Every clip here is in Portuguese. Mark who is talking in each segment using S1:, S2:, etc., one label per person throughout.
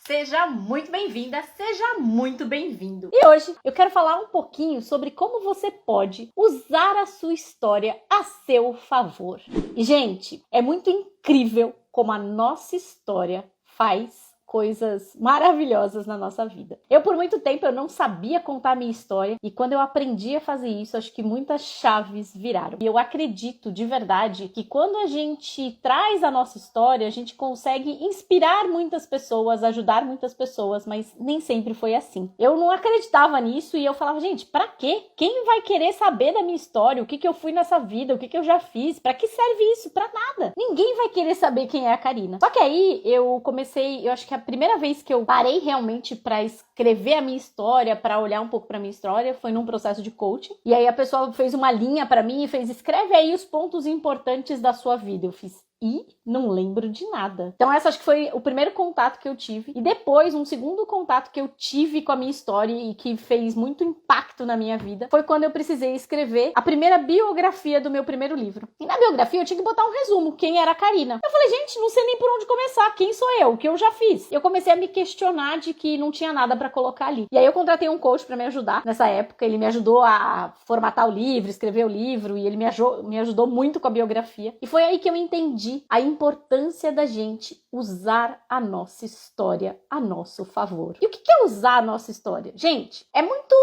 S1: Seja muito bem-vinda, seja muito bem-vindo. E hoje eu quero falar um pouquinho sobre como você pode usar a sua história a seu favor. E, gente, é muito incrível como a nossa história faz coisas maravilhosas na nossa vida. Eu, por muito tempo, eu não sabia contar a minha história e quando eu aprendi a fazer isso, acho que muitas chaves viraram. E eu acredito de verdade que quando a gente traz a nossa história, a gente consegue inspirar muitas pessoas, ajudar muitas pessoas, mas nem sempre foi assim. Eu não acreditava nisso e eu falava, gente, pra quê? Quem vai querer saber da minha história? O que eu fui nessa vida? O que eu já fiz? Pra que serve isso? Pra nada. Ninguém vai querer saber quem é a Karina. Só que aí eu acho que a primeira vez que eu parei realmente pra escrever a minha história, pra olhar um pouco pra minha história, foi num processo de coaching. E aí a pessoa fez uma linha pra mim e fez, escreve aí os pontos importantes da sua vida. Eu fiz, não lembro de nada. Então essa acho que foi o primeiro contato que eu tive. E depois, um segundo contato que eu tive com a minha história e que fez muito impacto na minha vida, foi quando eu precisei escrever a primeira biografia do meu primeiro livro. E na biografia eu tinha que botar um resumo, quem era a Karina. Eu falei, gente, não sei nem por onde começar, quem sou eu, o que eu já fiz. Eu comecei a me questionar de que não tinha nada pra colocar ali. E aí eu contratei um coach pra me ajudar nessa época. Ele me ajudou a formatar o livro, escrever o livro, e ele me ajudou muito com a biografia. E foi aí que eu entendi a importância da gente usar a nossa história a nosso favor. E o que é usar a nossa história? Gente, é muito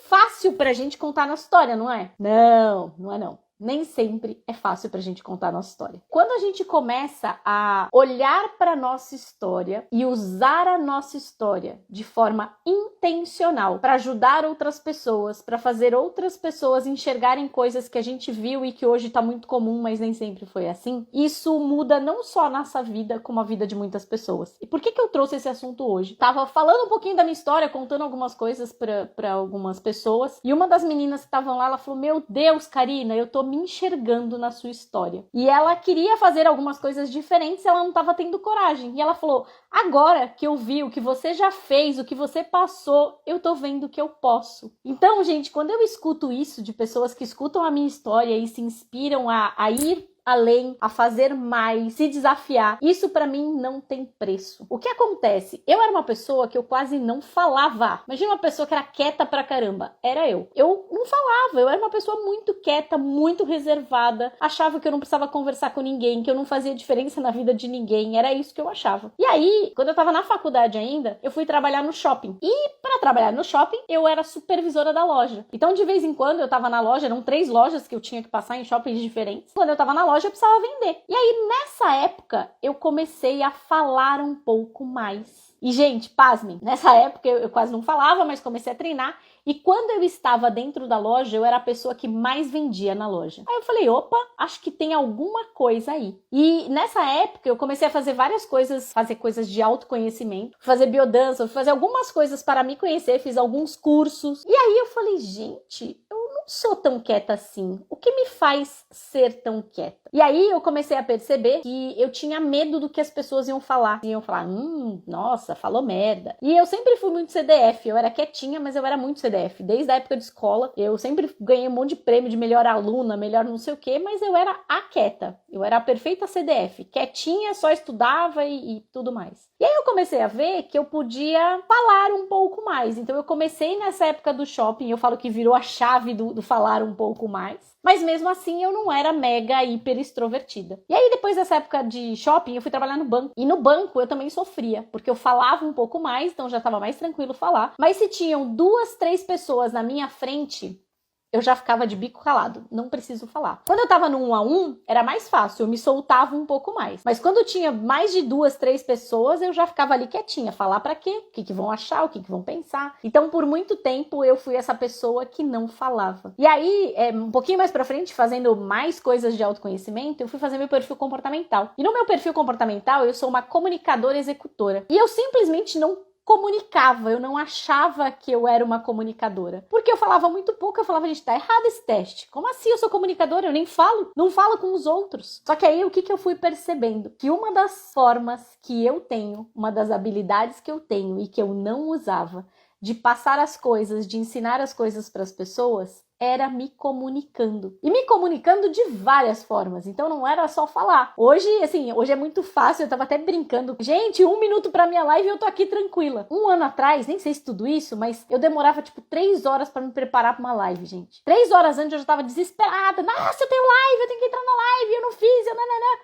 S1: fácil pra gente contar a nossa história, não é? Não é não. Nem sempre é fácil pra gente contar a nossa história. Quando a gente começa a olhar pra nossa história e usar a nossa história de forma intencional para ajudar outras pessoas, para fazer outras pessoas enxergarem coisas que a gente viu e que hoje tá muito comum, mas nem sempre foi assim, isso muda não só a nossa vida, como a vida de muitas pessoas. E por que eu trouxe esse assunto hoje? Tava falando um pouquinho da minha história, contando algumas coisas pra algumas pessoas, e uma das meninas que estavam lá, ela falou, meu Deus, Karina, eu tô me enxergando na sua história. E ela queria fazer algumas coisas diferentes, ela não estava tendo coragem. E ela falou, agora que eu vi o que você já fez, o que você passou, eu tô vendo que eu posso. Então, gente, quando eu escuto isso de pessoas que escutam a minha história e se inspiram a ir além, a fazer mais, se desafiar, isso pra mim não tem preço. O que acontece? Eu era uma pessoa que eu quase não falava. Imagina uma pessoa que era quieta pra caramba. Era eu. Eu não falava, eu era uma pessoa muito quieta, muito reservada, achava que eu não precisava conversar com ninguém, que eu não fazia diferença na vida de ninguém, era isso que eu achava. E aí, quando eu tava na faculdade ainda, eu fui trabalhar no shopping. E pra trabalhar no shopping, eu era supervisora da loja. Então, de vez em quando, eu tava na loja, eram 3 lojas que eu tinha que passar em shoppings diferentes. Quando eu tava na loja, eu precisava vender. E aí, nessa época, eu comecei a falar um pouco mais. E, gente, pasmem, nessa época eu quase não falava, mas comecei a treinar. E quando eu estava dentro da loja, eu era a pessoa que mais vendia na loja. Aí eu falei, opa, acho que tem alguma coisa aí. E nessa época eu comecei a fazer várias coisas, fazer coisas de autoconhecimento, fazer biodança, fazer algumas coisas para me conhecer, fiz alguns cursos. E aí eu falei, gente, eu não sou tão quieta assim. O que me faz ser tão quieta? E aí eu comecei a perceber que eu tinha medo do que as pessoas iam falar. Iam falar, nossa, falou merda. E eu sempre fui muito CDF, eu era quietinha, mas eu era muito CDF. Desde a época de escola, eu sempre ganhei um monte de prêmio de melhor aluna, melhor não sei o que, mas eu era a quieta. Eu era a perfeita CDF. Quietinha, só estudava e tudo mais. E aí eu comecei a ver que eu podia falar um pouco mais. Então eu comecei nessa época do shopping, eu falo que virou a chave do falar um pouco mais. Mas mesmo assim eu não era mega hiper extrovertida. E aí depois dessa época de shopping eu fui trabalhar no banco. E no banco eu também sofria, porque eu falava um pouco mais, então já estava mais tranquilo falar. Mas se tinham 2, 3 pessoas na minha frente, eu já ficava de bico calado, não preciso falar. Quando eu tava no 1 a 1, era mais fácil, eu me soltava um pouco mais. Mas quando tinha mais de 2, 3 pessoas, eu já ficava ali quietinha. Falar pra quê? O que vão achar? O que vão pensar? Então, por muito tempo, eu fui essa pessoa que não falava. E aí, um pouquinho mais pra frente, fazendo mais coisas de autoconhecimento, eu fui fazer meu perfil comportamental. E no meu perfil comportamental, eu sou uma comunicadora executora. E eu simplesmente não comunicava, eu não achava que eu era uma comunicadora. Porque eu falava muito pouco, eu falava, gente, tá errado esse teste. Como assim eu sou comunicadora? Eu nem falo, não falo com os outros. Só que aí o que eu fui percebendo? Que uma das formas que eu tenho, uma das habilidades que eu tenho e que eu não usava, de passar as coisas, de ensinar as coisas para as pessoas, era me comunicando. E me comunicando de várias formas. Então não era só falar. Hoje, assim, hoje é muito fácil. Eu tava até brincando. Gente, 1 minuto pra minha live e eu tô aqui tranquila. 1 ano atrás, nem sei se tudo isso, mas eu demorava tipo 3 horas pra me preparar pra uma live, gente. 3 horas antes eu já tava desesperada. Nossa, eu tenho live, eu tenho que entrar na live, eu não fiz,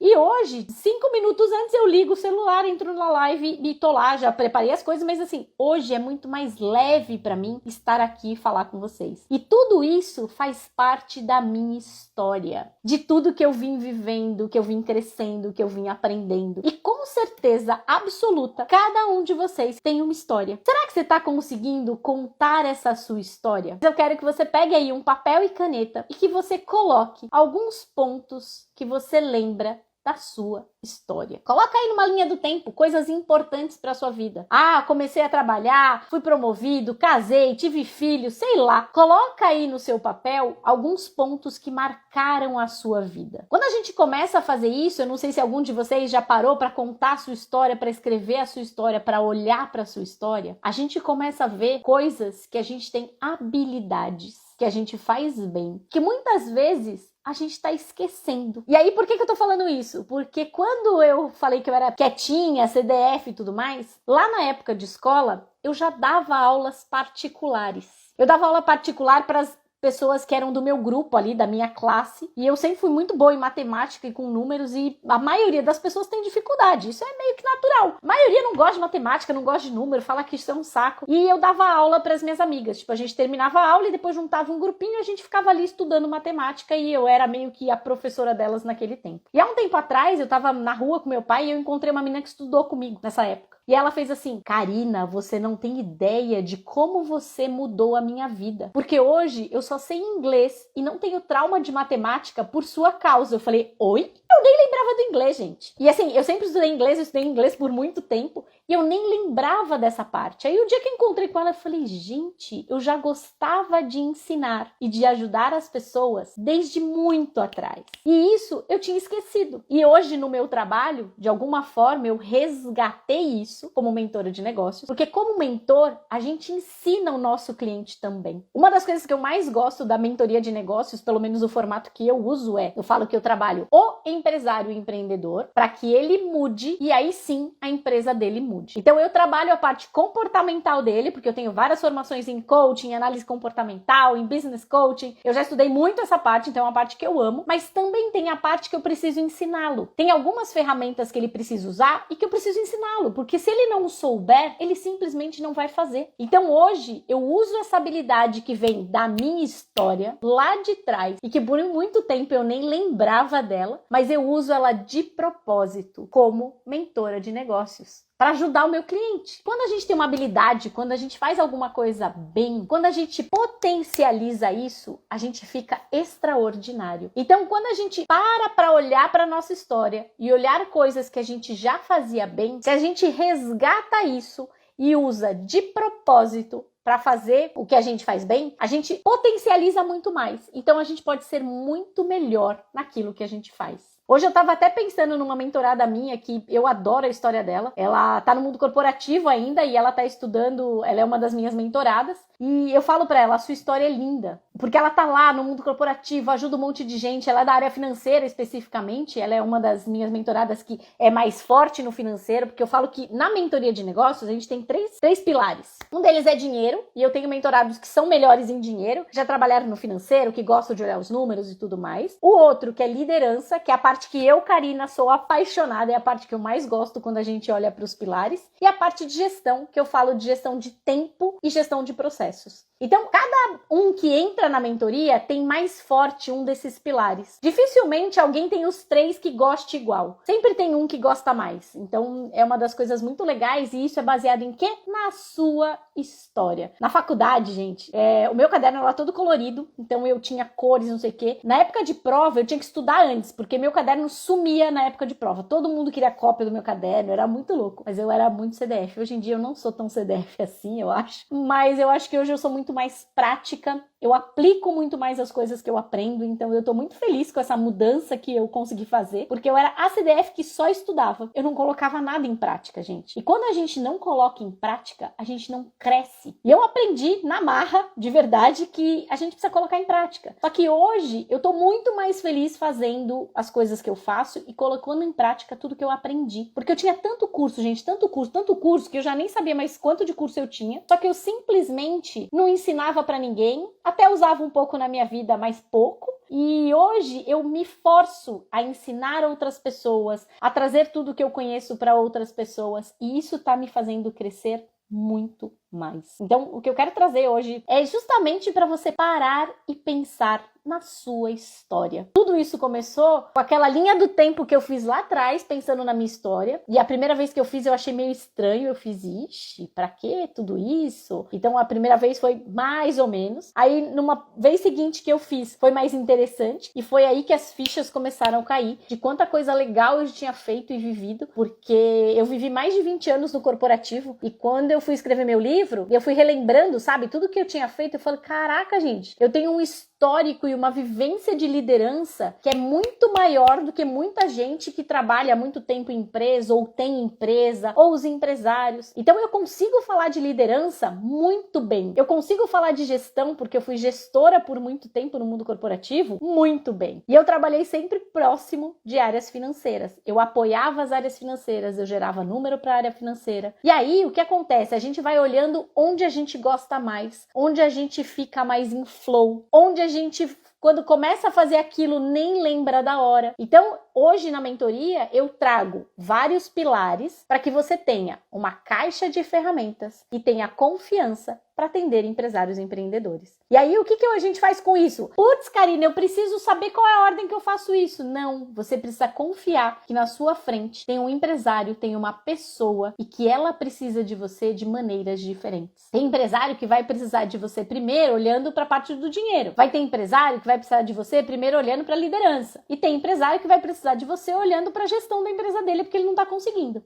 S1: E hoje, 5 minutos antes eu ligo o celular, entro na live e tô lá, já preparei as coisas, mas assim, hoje é muito mais leve pra mim estar aqui e falar com vocês. E tudo isso faz parte da minha história, de tudo que eu vim vivendo, que eu vim crescendo, que eu vim aprendendo. E com certeza absoluta, cada um de vocês tem uma história. Será que você tá conseguindo contar essa sua história? Eu quero que você pegue aí um papel e caneta e que você coloque alguns pontos que você lembra da sua história. Coloca aí numa linha do tempo coisas importantes para sua vida. Ah, comecei a trabalhar, fui promovido, casei, tive filho, sei lá. Coloca aí no seu papel alguns pontos que marcaram a sua vida. Quando a gente começa a fazer isso, eu não sei se algum de vocês já parou para contar a sua história, para escrever a sua história, para olhar para a sua história, a gente começa a ver coisas que a gente tem habilidades, que a gente faz bem, que muitas vezes a gente tá esquecendo. E aí, por que eu tô falando isso? Porque quando eu falei que eu era quietinha, CDF e tudo mais, lá na época de escola, eu já dava aulas particulares. Eu dava aula particular para as pessoas que eram do meu grupo ali, da minha classe, e eu sempre fui muito boa em matemática e com números, e a maioria das pessoas tem dificuldade, isso é meio que natural. A maioria não gosta de matemática, não gosta de número, fala que isso é um saco. E eu dava aula para as minhas amigas, tipo, a gente terminava a aula e depois juntava um grupinho e a gente ficava ali estudando matemática, e eu era meio que a professora delas naquele tempo. E há um tempo atrás, eu tava na rua com meu pai e eu encontrei uma menina que estudou comigo nessa época. E ela fez assim: Karina, você não tem ideia de como você mudou a minha vida. Porque hoje eu só sei inglês e não tenho trauma de matemática por sua causa. Eu falei: oi? Eu nem lembrava do inglês, gente. E assim, eu sempre estudei inglês, eu estudei inglês por muito tempo e eu nem lembrava dessa parte. Aí o dia que eu encontrei com ela, eu falei: gente, eu já gostava de ensinar e de ajudar as pessoas desde muito atrás. E isso eu tinha esquecido. E hoje no meu trabalho, de alguma forma, eu resgatei isso como mentora de negócios, porque como mentor, a gente ensina o nosso cliente também. Uma das coisas que eu mais gosto da mentoria de negócios, pelo menos o formato que eu uso, eu falo que eu trabalho o empresário e empreendedor para que ele mude e aí sim a empresa dele mude. Então eu trabalho a parte comportamental dele, porque eu tenho várias formações em coaching, análise comportamental, em business coaching. Eu já estudei muito essa parte, então é uma parte que eu amo, mas também tem a parte que eu preciso ensiná-lo. Tem algumas ferramentas que ele precisa usar e que eu preciso ensiná-lo, porque se ele não souber, ele simplesmente não vai fazer. Então hoje eu uso essa habilidade que vem da minha história lá de trás e que por muito tempo eu nem lembrava dela, mas eu uso ela de propósito como mentora de negócios, para ajudar o meu cliente. Quando a gente tem uma habilidade, quando a gente faz alguma coisa bem, quando a gente potencializa isso, a gente fica extraordinário. Então, quando a gente para olhar para nossa história e olhar coisas que a gente já fazia bem, se a gente resgata isso e usa de propósito para fazer o que a gente faz bem, a gente potencializa muito mais. Então, a gente pode ser muito melhor naquilo que a gente faz. Hoje eu tava até pensando numa mentorada minha que eu adoro a história dela. Ela tá no mundo corporativo ainda e ela tá estudando, ela é uma das minhas mentoradas. E eu falo pra ela, a sua história é linda. Porque ela tá lá no mundo corporativo, ajuda um monte de gente, ela é da área financeira especificamente. Ela é uma das minhas mentoradas que é mais forte no financeiro, porque eu falo que na mentoria de negócios a gente tem três pilares. Um deles é dinheiro, e eu tenho mentorados que são melhores em dinheiro, já trabalharam no financeiro, que gostam de olhar os números e tudo mais. O outro que é liderança, que é a parte que eu, Karina, sou apaixonada, é a parte que eu mais gosto quando a gente olha para os pilares. E a parte de gestão, que eu falo de gestão de tempo e gestão de processos. Então, cada um que entra na mentoria tem mais forte um desses pilares. Dificilmente alguém tem os 3 que goste igual. Sempre tem um que gosta mais. Então, é uma das coisas muito legais e isso é baseado em quê? Na sua história. Na faculdade, gente, o meu caderno era todo colorido, então eu tinha cores, não sei o quê. Na época de prova, eu tinha que estudar antes, porque meu caderno sumia na época de prova. Todo mundo queria cópia do meu caderno, era muito louco. Mas eu era muito CDF. Hoje em dia eu não sou tão CDF assim, eu acho. Mas eu acho que hoje eu sou muito mais prática eu aplico muito mais as coisas que eu aprendo, então eu tô muito feliz com essa mudança que eu consegui fazer, porque eu era a CDF que só estudava, eu não colocava nada em prática, gente. E quando a gente não coloca em prática, a gente não cresce. E eu aprendi na marra, de verdade, que a gente precisa colocar em prática. Só que hoje eu tô muito mais feliz fazendo as coisas que eu faço e colocando em prática tudo que eu aprendi. Porque eu tinha tanto curso, gente, tanto curso, que eu já nem sabia mais quanto de curso eu tinha. Só que eu simplesmente não ensinava pra ninguém, até usava um pouco na minha vida, mas pouco. E hoje eu me forço a ensinar outras pessoas, a trazer tudo que eu conheço para outras pessoas. E isso tá me fazendo crescer muito mais. Então, o que eu quero trazer hoje é justamente para você parar e pensar na sua história. Tudo isso começou com aquela linha do tempo que eu fiz lá atrás, pensando na minha história. E a primeira vez que eu fiz, eu achei meio estranho. Eu fiz, ixi, pra que tudo isso? Então, a primeira vez foi mais ou menos. Aí, numa vez seguinte que eu fiz, foi mais interessante. E foi aí que as fichas começaram a cair, de quanta coisa legal eu tinha feito e vivido. Porque eu vivi mais de 20 anos no corporativo. E quando eu fui escrever meu livro, eu fui relembrando, sabe, tudo que eu tinha feito. Eu falei, caraca, gente, eu tenho um histórico e uma vivência de liderança que é muito maior do que muita gente que trabalha há muito tempo em empresa ou tem empresa, ou os empresários. Então eu consigo falar de liderança muito bem. Eu consigo falar de gestão porque eu fui gestora por muito tempo no mundo corporativo muito bem. E eu trabalhei sempre próximo de áreas financeiras. Eu apoiava as áreas financeiras, eu gerava número para a área financeira. E aí o que acontece? A gente vai olhando onde a gente gosta mais, onde a gente fica mais em flow, onde a gente, quando começa a fazer aquilo, nem lembra da hora. Então, hoje na mentoria, eu trago vários pilares para que você tenha uma caixa de ferramentas e tenha confiança para atender empresários e empreendedores. E aí, o que a gente faz com isso? Putz, Karina, eu preciso saber qual é a ordem que eu faço isso. Não, você precisa confiar que na sua frente tem um empresário, tem uma pessoa e que ela precisa de você de maneiras diferentes. Tem empresário que vai precisar de você primeiro olhando para a parte do dinheiro. Vai ter empresário que vai precisar de você primeiro olhando para a liderança. E tem empresário que vai precisar de você olhando para a gestão da empresa dele porque ele não está conseguindo.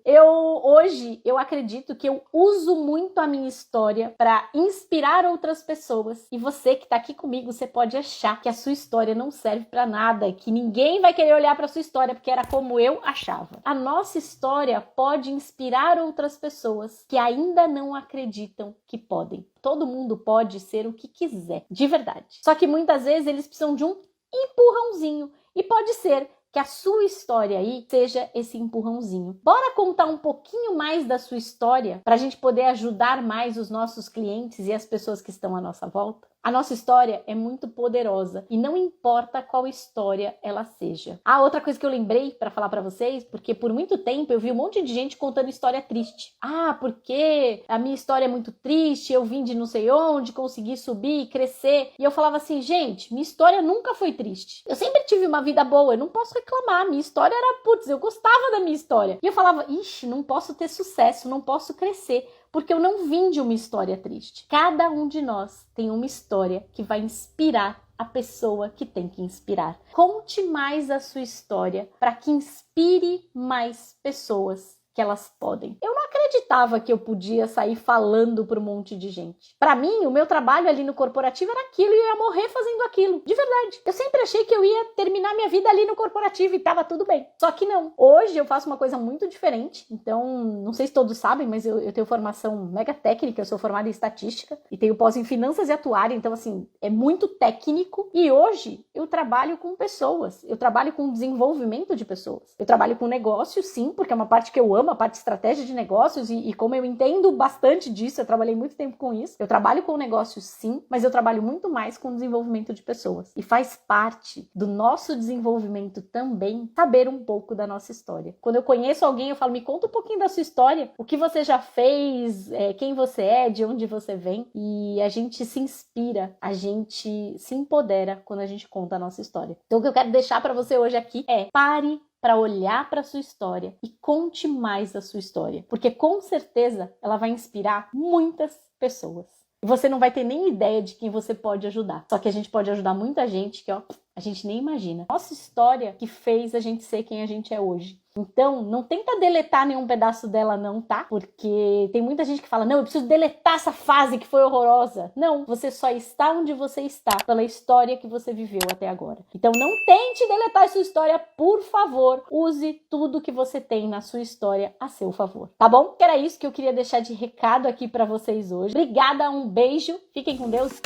S1: Hoje, eu acredito que eu uso muito a minha história para inspirar outras pessoas. E você que está aqui comigo, você pode achar que a sua história não serve para nada, que ninguém vai querer olhar para sua história porque era como eu achava. A nossa história pode inspirar outras pessoas que ainda não acreditam que podem. Todo mundo pode ser o que quiser, de verdade. Só que muitas vezes eles precisam de um empurrãozinho. E pode ser que a sua história aí seja esse empurrãozinho. Bora contar um pouquinho mais da sua história para a gente poder ajudar mais os nossos clientes e as pessoas que estão à nossa volta? A nossa história é muito poderosa e não importa qual história ela seja. Outra coisa que eu lembrei para falar para vocês, porque por muito tempo eu vi um monte de gente contando história triste. Porque a minha história é muito triste, eu vim de não sei onde, consegui subir e crescer. E eu falava assim, gente, minha história nunca foi triste. Eu sempre tive uma vida boa, eu não posso reclamar. Minha história era, eu gostava da minha história. E eu falava, ixi, não posso ter sucesso, não posso crescer. Porque eu não vim de uma história triste. Cada um de nós tem uma história que vai inspirar a pessoa que tem que inspirar. Conte mais a sua história para que inspire mais pessoas que elas podem. Eu não acreditava que eu podia sair falando para um monte de gente. Para mim, o meu trabalho ali no corporativo era aquilo e eu ia morrer fazendo aquilo. De verdade. Eu sempre achei que eu ia terminar minha vida ali no corporativo e tava tudo bem. Só que não. Hoje eu faço uma coisa muito diferente. Então, não sei se todos sabem, mas eu tenho formação mega técnica. Eu sou formada em estatística e tenho pós em finanças e atuária. Então, assim, é muito técnico. E hoje eu trabalho com pessoas. Eu trabalho com desenvolvimento de pessoas. Eu trabalho com negócio, sim, porque é uma parte que eu amo, a parte de estratégia de negócios e como eu entendo bastante disso, eu trabalhei muito tempo com isso. Eu trabalho com negócios, sim, mas eu trabalho muito mais com desenvolvimento de pessoas. E faz parte do nosso desenvolvimento também saber um pouco da nossa história. Quando eu conheço alguém, eu falo, me conta um pouquinho da sua história, o que você já fez, quem você é, de onde você vem. E a gente se inspira, a gente se empodera quando a gente conta a nossa história. Então o que eu quero deixar para você hoje aqui é pare para olhar para a sua história e conte mais a sua história, porque com certeza ela vai inspirar muitas pessoas. E você não vai ter nem ideia de quem você pode ajudar. Só que a gente pode ajudar muita gente que, a gente nem imagina. Nossa história que fez a gente ser quem a gente é hoje. Então, não tenta deletar nenhum pedaço dela não, tá? Porque tem muita gente que fala, não, eu preciso deletar essa fase que foi horrorosa. Não, você só está onde você está pela história que você viveu até agora. Então, não tente deletar a sua história, por favor. Use tudo que você tem na sua história a seu favor, tá bom? Que era isso que eu queria deixar de recado aqui pra vocês hoje. Obrigada, um beijo, fiquem com Deus.